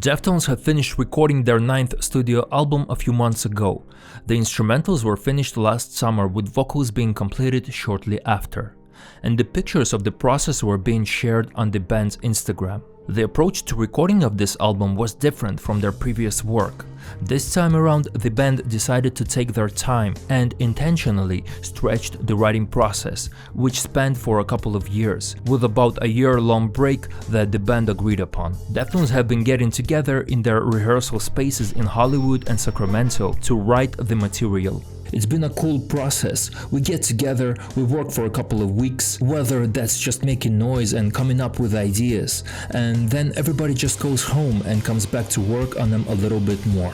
Deftones have finished recording their 9th studio album a few months ago. The instrumentals were finished last summer, with vocals being completed shortly after. And the pictures of the process were being shared on the band's Instagram. The approach to recording of this album was different from their previous work. This time around, the band decided to take their time and intentionally stretched the writing process, which spanned for a couple of years, with about a year-long break that the band agreed upon. Deftones have been getting together in their rehearsal spaces in Hollywood and Sacramento to write the material. It's been a cool process. We get together, we work for a couple of weeks, whether that's just making noise and coming up with ideas, and then everybody just goes home and comes back to work on them a little bit more.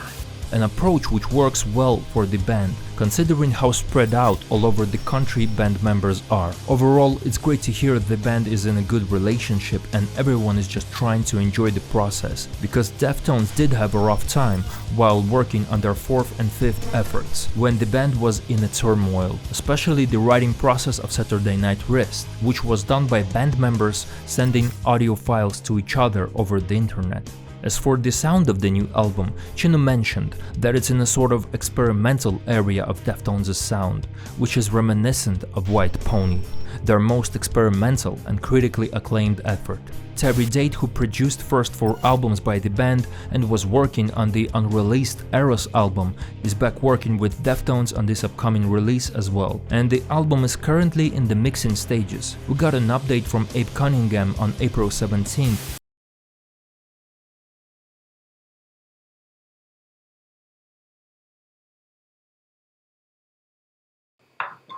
An approach which works well for the band, considering how spread out all over the country band members are. Overall, it's great to hear the band is in a good relationship and everyone is just trying to enjoy the process, because Deftones did have a rough time while working on their 4th and 5th efforts, when the band was in a turmoil, especially the writing process of Saturday Night Wrist, which was done by band members sending audio files to each other over the internet. As for the sound of the new album, Chino mentioned that it's in a sort of experimental area of Deftones' sound, which is reminiscent of White Pony, their most experimental and critically acclaimed effort. Terry Date, who produced first 4 albums by the band and was working on the unreleased Eros album, is back working with Deftones on this upcoming release as well, and the album is currently in the mixing stages. We got an update from Abe Cunningham on April 17th.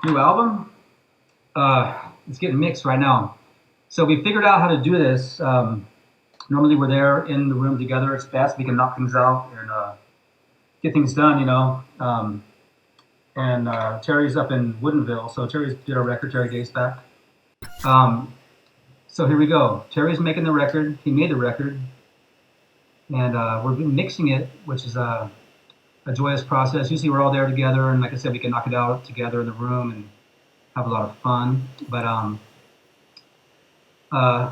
New album? It's getting mixed right now. So we figured out how to do this. Normally we're there in the room together. It's best we can knock things out and get things done, you know. Terry's up in Woodinville, so Terry did our record. Terry Days back. So here we go. Terry's making the record. He made the record, and we're mixing it, which is a joyous process. Usually we're all there together, and like I said, we can knock it out together in the room and have a lot of fun. But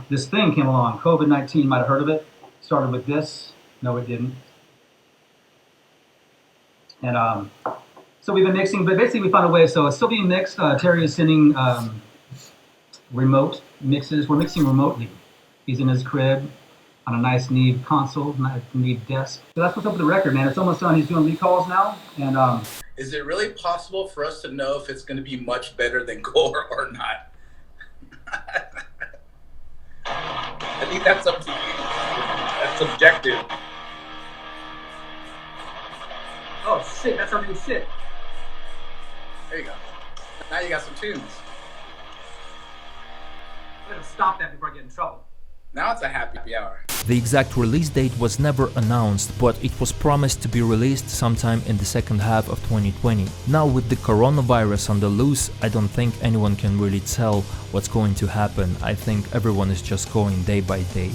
this thing came along, COVID-19, you might have heard of it. Started with this. No, it didn't. And so we've been mixing, but basically we found a way. So it's still being mixed. Terry is sending remote mixes. We're mixing remotely. He's in his crib on a nice Neve console, Neve desk. So that's what's up with the record, man. It's almost done. He's doing recalls now. And is it really possible for us to know if it's going to be much better than Gore or not? I think that's up to you. That's subjective. oh shit, that's our new shit. There you go. Now you got some tunes. I'm gonna stop that before I get in trouble. Now it's a happy hour. The exact release date was never announced, but it was promised to be released sometime in the second half of 2020. Now, with the coronavirus on the loose, I don't think anyone can really tell what's going to happen. I think everyone is just going day by day.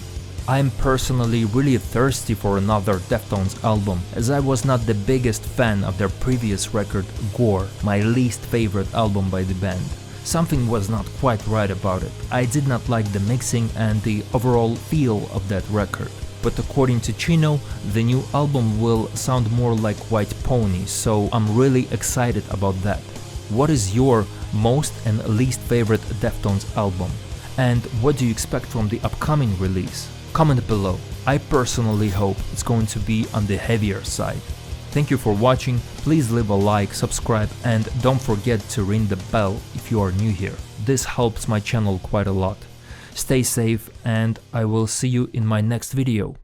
I'm personally really thirsty for another Deftones album, as I was not the biggest fan of their previous record, Gore, my least favorite album by the band. Something was not quite right about it. I did not like the mixing and the overall feel of that record. But according to Chino, the new album will sound more like White Pony, so I'm really excited about that. What is your most and least favorite Deftones album? And what do you expect from the upcoming release? Comment below. I personally hope it's going to be on the heavier side. Thank you for watching, please leave a like, subscribe, and don't forget to ring the bell if you are new here. This helps my channel quite a lot. Stay safe, and I will see you in my next video.